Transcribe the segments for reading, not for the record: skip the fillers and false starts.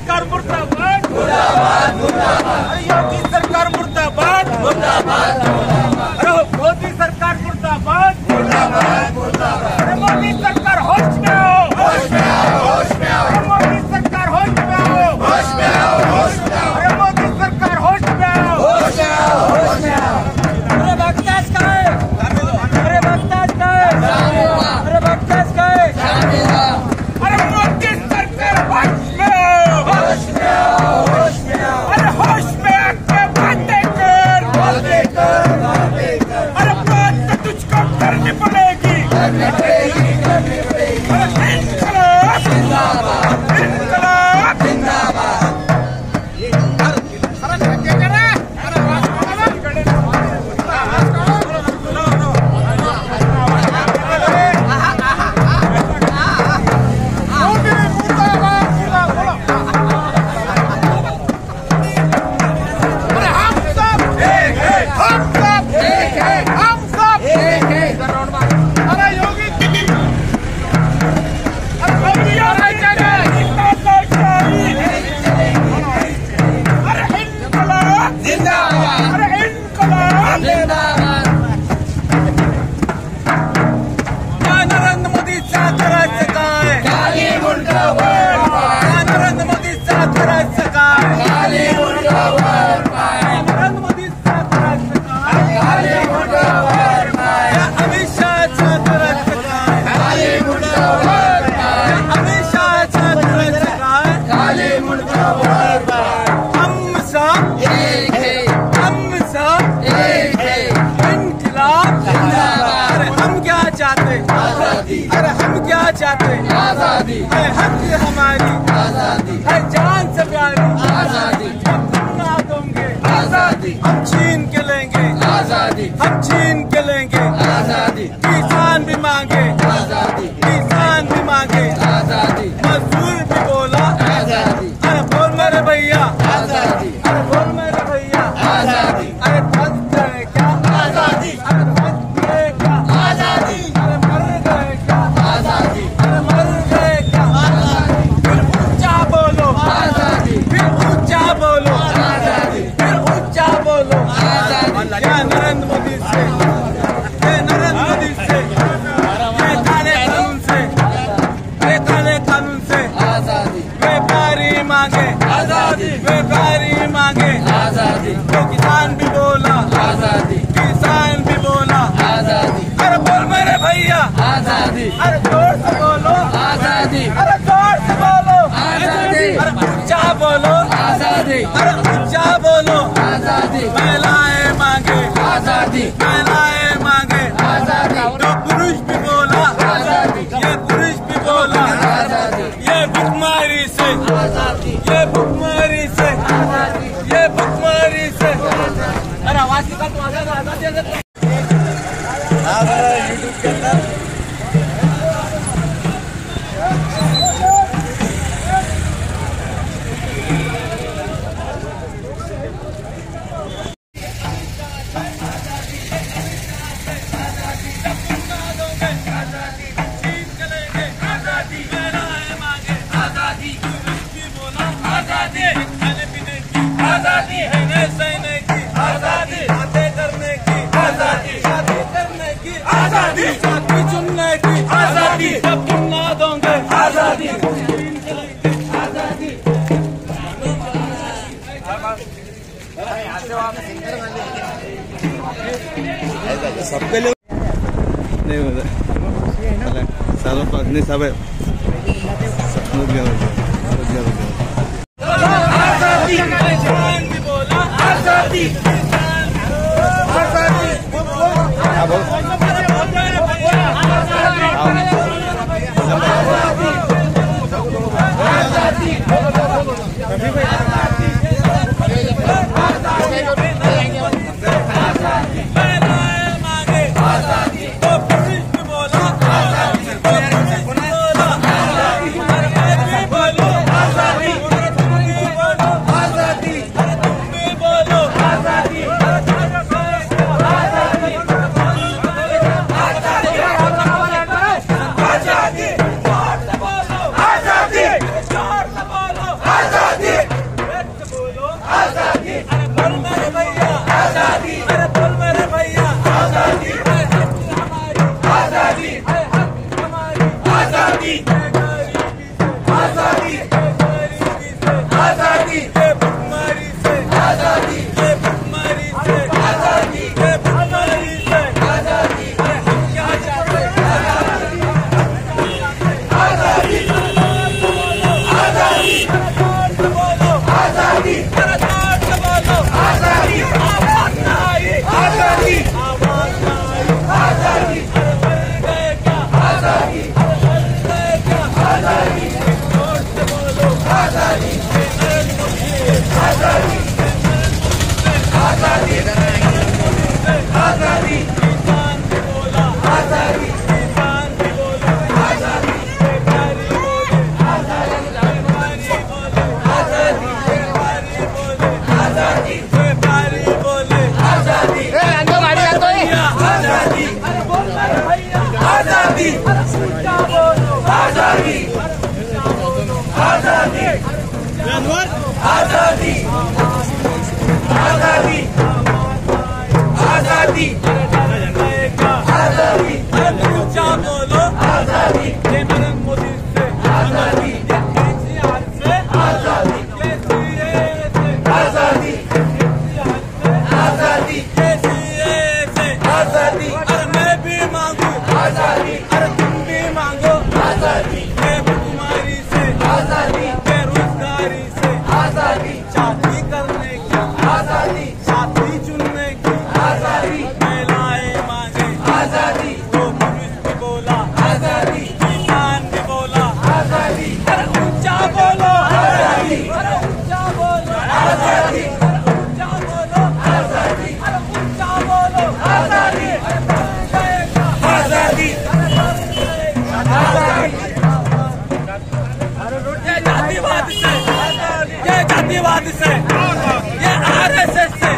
सरकार मुर्दाबाद मुर्दाबाद मुर्दाबाद। अरे योगी सरकार मुर्दाबाद मुर्दाबाद मुर्दाबाद। अरे मोदी सरकार मुर्दाबाद मुर्दाबाद मुर्दाबाद। अरे मोदी सरकार होश में आओ होश में आओ होश में आओ। अरे मोदी सरकार होश में आओ होश में आओ होश में आओ। अरे मोदी सरकार होश में आओ होश में आओ होश में आओ। अरे बकवास का है अरे बकवास का है अरे बकवास का है। अरे मोदी सरकार होश में आओ होश में आओ होश में आओ। अरे होश में आके बातें कर बातें कर बातें कर। अरे बात तो तुझको करनी पड़ेगी करनी पड़ेगी करनी पड़ेगी। अरे इंकलाब जिंदाबाद इंकलाब जिंदाबाद। अरे हम क्या चाहते आजादी है हक हमारी आजादी है जान से प्यारी आजादी। हम ना दोगे आजादी हम छीन के लेंगे आजादी हम छीन के लेंगे आजादी। किसान भी मांगे आजादी किसान भी मांगे आजादी। मजदूर भी बोला आजादी। अरे बोल मेरे भैया आजादी अरे बोल मेरे भैया आजादी। अरे बच गए क्या आजादी अरे बच गए क्या आजादी। अरे मर गए क्या आजादी अरे मर गए क्या आजादी। फिर ऊंचा बोलो आजादी फिर ऊंचा बोलो आजादी फिर ऊंचा बोलो आजादी। क्या नरेंद्र मोदी से ये नरेंद्र मोदी से ये काले कानून से ये काले कानून से आजादी। व्यापारी मांगे आजादी व्यापारी मांगे आजादी। तो किसान भी बोला आजादी किसान भी बोला आजादी। अरे बोल मेरे भैया आजादी अरे जोर से बोलो आजादी अरे जोर से बोलो आजादी। अरे ऊंचा बोलो आजादी अरे ऊंचा बोलो आजादी। महिलाएं मांगे आजादी महिलाएं मांगे आजादी। जो पुरुष भी बोला आजादी ये पुरुष भी बोला आजादी। ये भुखमरी से आजादी ये भुखमरी से आजादी ये भुखमरी से। अरे आवाज की बात आजादी यूट्यूब के अंदर आजादी है सहने की आजादी बातें करने की आजादी शादी करने की आजादी साथी चुनने की आजादी। जब तुम ना दोगे आजादी आजादी। सबके लिए नहीं होता सालों पर नहीं सब है किसान भी बोला आजादी आजादी। बोलो आजादी आजादी आजादी आजादी ऊंचा बोलो आजादी ये नरेंद्र मोदी से आजादी ये केसीआर से आजादी केसीए से आजादी आजादी केसीए से आजादी अरे मैं भी मांगू आजादी अरे तुम भी मांगो आजादी बेगुमारी से आजादी बेरोजगारी से आजादी शादी करने की आजादी साथी चुनने की आजादी महिलाएं मांगे आजादी तो पुलिस भी बोला आजादी किसान भी बोला आजादी अरे ऊंचा बोलो आजादी अरे ऊंचा बोलो आजादी अरे ऊंचा बोलो आजादी अरे ऊंचा बोलो आजादी आजादी जातिवाद से ये जातिवाद से ये आरएसएस से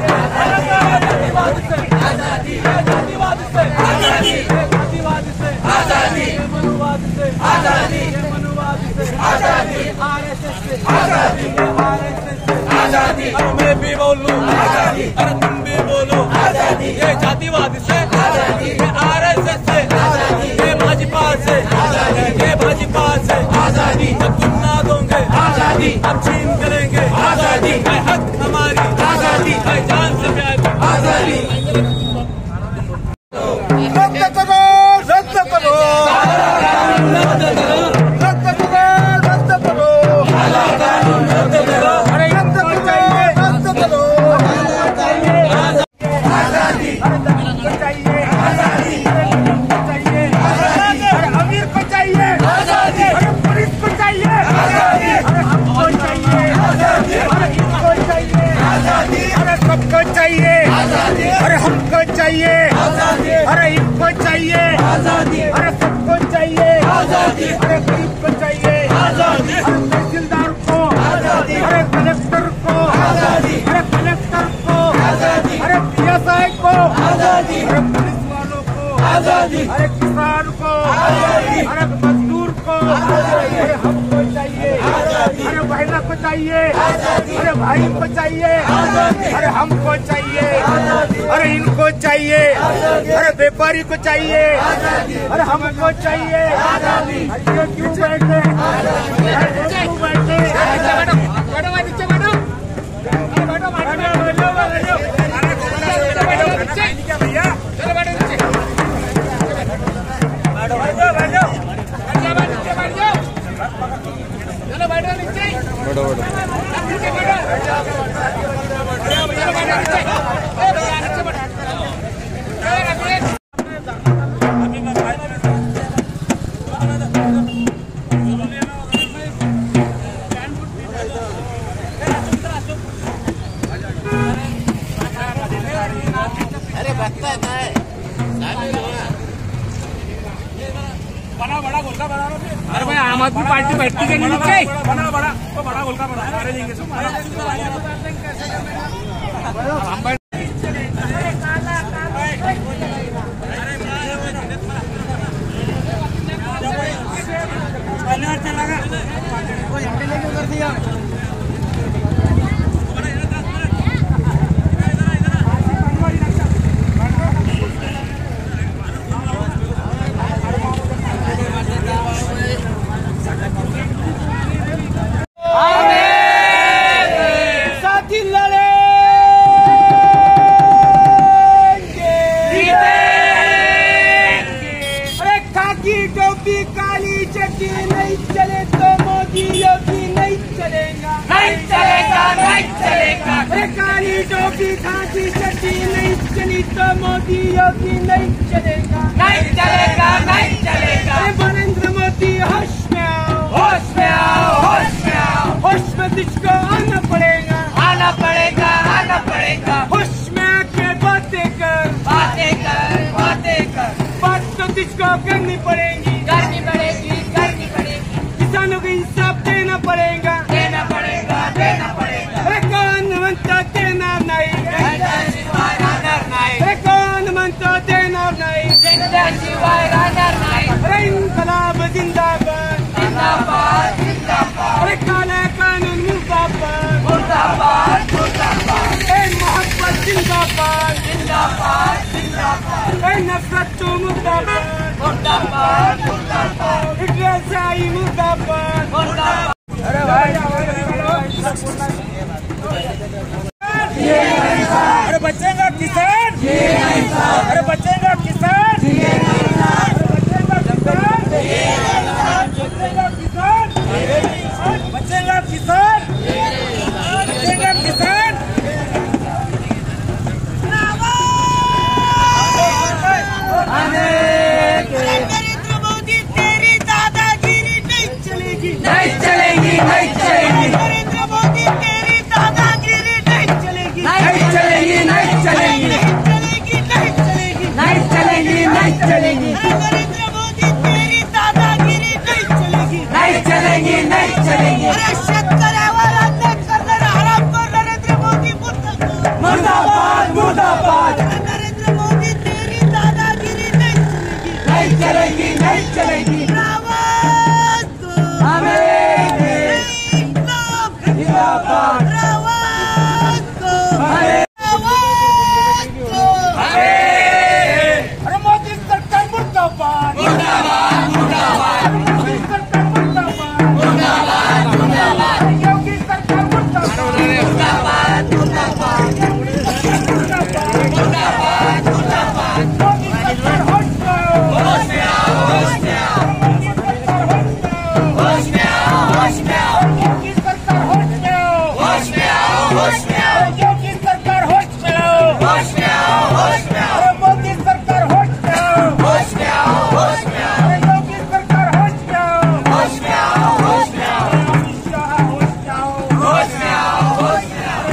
जातिवाद से आजादी जातिवाद से आजादी जातिवाद से आजादी मनुवाद से आजादी मनुवाद से आजादी आरएसएस से आजादी आरएसएस से आजादी अरे मैं भी बोलूं आजादी अरे तुम भी बोलो आजादी ये जातिवाद से आजादी ये आरएसएस से आजादी ये भाजपा से आजादी ये भाजपा से आजादी जब तुम ना दोगे आजादी हम छीन करेंगे आजादी है हक हमारी आजादी है जान से प्यारी आजादी रद्द करो रद्द करो रद्द करो रद्द करो रद्द करो रद्द करो अरे रद्द चाहिए रद्द करो आजादी चाहिए आजादी चाहिए अरे अमीर को चाहिए आजादी अरे पुलिस को चाहिए आजादी अरे हमको चाहिए आजादी अरे इनको चाहिए आजादी अरे सबको चाहिए आजादी अरे हमको चाहिए आजादी अरे इनको चाहिए आजादी अरे सबको चाहिए आजादी अरे गरीब को चाहिए आजादी अरे तहसीलदार को आजादी अरे कलेक्टर को आजादी अरे कलेक्टर को आजादी अरे पीएसआई को आजादी अरे पुलिस वालों को आजादी अरे किसान को आजादी अरे मजदूर को आजादी अरे हमको चाहिए आजादी अरे महिला को चाहिए आजादी अरे भाई को चाहिए आजादी अरे हमको चाहिए आजादी अरे इनको चाहिए आजादी अरे व्यापारी को चाहिए आजादी अरे हमको चाहिए आजादी क्यों बैठे क्यों बैठे भैया चलो बैठो नीचे चलो बैठो नीचे बैठो अरे बता है बड़ा बड़ा गोलका बना लो। अरे भाई आम आदमी पार्टी बैठती है नीचे बड़ा बड़ा तो बड़ा गोलका बना अरे देंगे सब कर दिया काली चक्की नहीं चले तो मोदी योगी नहीं चलेगा नहीं चलेगा नहीं चलेगा काली टोपी खाकी चक्की नहीं चली तो मोदी योगी नहीं चलेगा नहीं चलेगा नहीं चलेगा नरेंद्र मोदी होश में आओ होश में आओ होश में आओ होश में तुझको आना पड़ेगा, आना पड़ेगा, आना पड़ेगा। होश में आके बातें कर, बातें कर, बातें कर। बात तो तुझको करनी पड़ेगी, करनी पड़ेगी, करनी पड़ेगी। किसानों को इंसाफ देना पड़ेगा, देना पड़ेगा, देना पड़ेगा। अरे कौन मनता देना नहीं, शिवाय रानर नाही, अरे कौन मनता देना नहीं, शिवाय रानर नाही। अरे इनकलाब जिंदाबाद, जिंदाबाद, जिंदाबाद। अरे काला कानून मुर्दाबाद, मुर्दाबाद, मुर्दाबाद। ए मोहब्बत जिंदाबाद, जिंदाबाद, जिंदाबाद। ए नफरत तो मुर्दाबाद, मुर्दाबाद, मुर्दाबाद। हिटलरशाही मुर्दाबाद, मुर्दाबाद। अरे भाई अरे बचेगा किसान, अरे बचेगा किसान, बचेगा किसान, बचेगा किसान। नरेंद्र मोदी तेरी दादागिरी नहीं चलेगी, नहीं चलेगी, नहीं चलेगी। नरेंद्र मोदी तेरी दादागिरी नहीं चलेगी, नहीं चलेगी, नहीं चलेगी, नहीं चलेगी, नहीं चलेगी, नहीं चलेगी, नहीं चलेगी। नरेंद्र मोदी तेरी दादागिरी नहीं चलेगी, नहीं चलेगी, नहीं चलेगी। अरे शेतकऱ्यावर अन्याय करणारा हरामखोर नरेंद्र मोदी मुर्दाबाद, मुर्दाबाद। नरेंद्र मोदी तेरी दादागिरी नहीं चलेगी, नहीं चलेगी, नहीं चलेगी। रावत को हमें जिंदाबाद, रावत को हमें, रावत को हमें। अरे मोदी सरकार मुर्दाबाद, मुर्दाबाद, मुर्दाबाद, मोदी सरकार मुर्दाबाद, मुर्दाबाद, मुर्दाबाद। योगी सरकार मुर्दाबाद, मुर्दाबाद, मुर्दाबाद, मुर्दाबाद, मुर्दाबाद। मोदी सरकार होश में आओ, होश में आओ, होश में आओ, मोदी सरकार होश में आओ, होश में आओ, होश में आओ, योगी सरकार होश में आओ, होश में आओ, होश में आओ, योगी सरकार होश में आओ, होश में आओ, होश में आओ, अरे मोदी सरकार होश में आओ, होश में आओ, होश में आओ, अरे योगी सरकार होश में आओ, होश में आओ, होश में आओ, अमित शाह होश में आओ, होश में आओ, होश में आओ।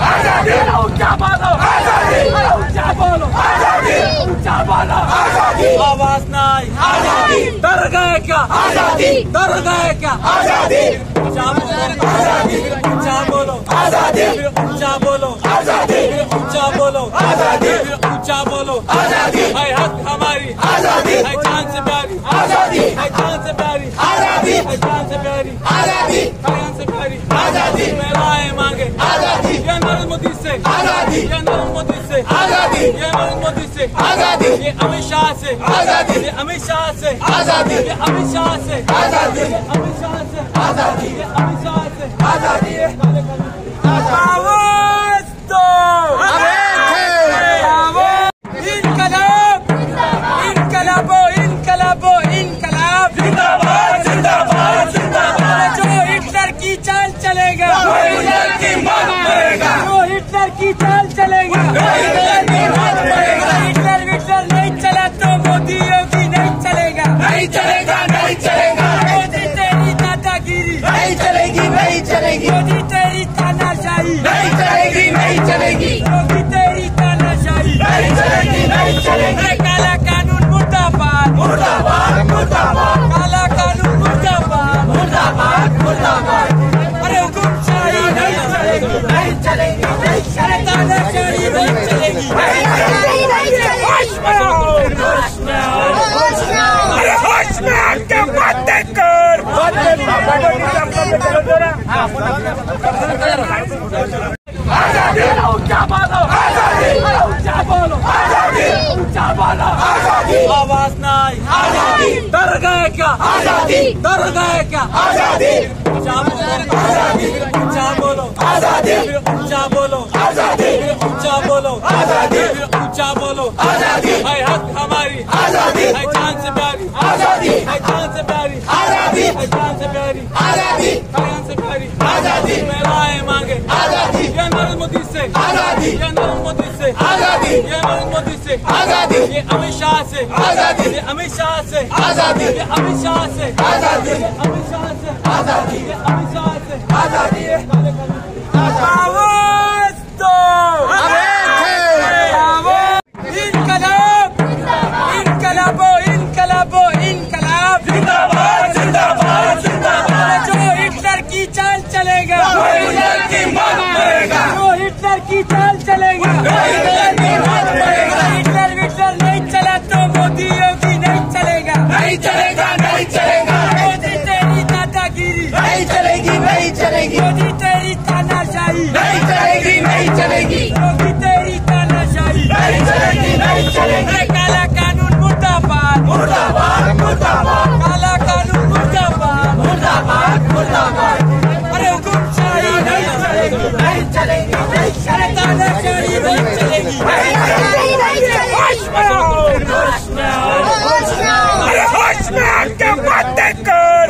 आजादी, ऊंचा बोलो आजादी, ऊंचा बोलो आजादी, ऊंचा बोलो आजादी। आवाज नहीं आजादी, डर गए क्या आजादी, डर गए क्या आजादी। ऊंचा बोलो आजादी, ऊंचा बोलो आजादी, ऊंचा बोलो आजादी, ऊंचा बोलो आजादी, ऊंचा बोलो आजादी। है हक हमारी आजादी, है जान से प्यारी आजादी, है जान से प्यारी आजादी, है जान से प्यारी आजादी, है जान से प्यारी आजादी। महिलाएं मांगे आजादी, ये नरेंद्र मोदी से आजादी, ये नरेंद्र मोदी से आजादी, ये नरेंद्र मोदी से आजादी, ये अमित शाह से आजादी, ये अमित शाह से आजादी, ये अमित शाह से आजादी, ये अमित शाह से आजादी, ये अमित शाह से आजादी। आवाज दो, इनकलाब, इनकलाबो, इनकलाबो, इनकलाब। जिंदाबाद, जिंदाबाद, जिंदाबाद। जो हिटलर की चाल चलेगा, वो हिटलर की मौत मरेगा, जो हिटलर की चाल चलेगा, वो हिटलर की मौत मरेगा। हिटलर विटलर नहीं चला तो मोदी योगी नहीं चलेगा, नहीं चलेगा, नहीं चलेगा, मोदी तेरी दादागिरी नहीं चलेगी, नहीं चलेगी, मोदी तेरी तानाशाही नहीं चलेगी, नहीं चलेगी, योगी तेरी तानाशाही नहीं चलेगी, नहीं चलेगी। काला कानून मुर्दाबाद, मुर्दाबाद, मुर्दाबाद, काला कानून मुर्दाबाद, मुर्दाबाद, मुर्दाबाद। अरे हुकुमशाही नहीं चलेगी, नहीं चलेगी, नहीं चलेगी, तानाशाही नहीं चलेगी। नहीं चलेगी, नहीं चलेगी। होश में आओ, होश में आओ, होश में आओ। अरे होश में आके बातें कर। आजादी, ऊंचा बोलो आजादी, ऊंचा बोलो आजादी, ऊंचा बोलो आजादी। आवाज नहीं आजादी, डर गए क्या आजादी, डर गए क्या आजादी। ऊंचा बोलो आजादी, ऊंचा बोलो आजादी, ऊंचा बोलो आजादी, ऊंचा बोलो आजादी, ऊंचा बोलो आजादी। है हक हमारी आजादी, है जान से प्यारी आजादी, है जान से प्यारी आजादी, है जान से प्यारी आजादी, है जान से प्यारी आजादी। महिलाएं मांगे आजादी, ये नरेंद्र मोदी से आजादी, ये नरेंद्र मोदी से आजादी, ये नरेंद्र मोदी से आजादी, ये अमित शाह से आजादी, ये अमित शाह से आजादी, ये अमित शाह से आजादी, ये अमित शाह से आजादी, ये अमित शाह से आजादी आवाज दो इनकलाब इनकलाबो इनकलाबो इनकलाब जिंदाबाद जिंदाबाद जिंदाबाद जो हिटलर की चाल चलेगा हिटलर की मौत पड़ेगा जो हिटलर की चाल चलेगा हिटलर की मौत पड़ेगा हिटलर विटलर नहीं चला तो मोदी योगी नहीं चलेगा नहीं चलेगा नहीं चलेगा मोदी तेरी दादागिरी नहीं चलेगी नहीं चलेगी मोदी तेरी तानाशाही नहीं चलेगी नहीं चलेगी मोदी तेरी तानाशाही नहीं चलेगी नहीं चलेगी काला कानून मुर्दाबाद मुर्दाबाद मुर्दाबाद काला कानून मुर्दाबाद मुर्दाबाद मुर्दाबाद अरे हुकुमशाही नहीं चलेगी नहीं चलेगी नहीं चलेगी तानाशाही नहीं चलेगी नहीं चलेगी नहीं चलेगी होश में आओ अरे होश में आके बातें कर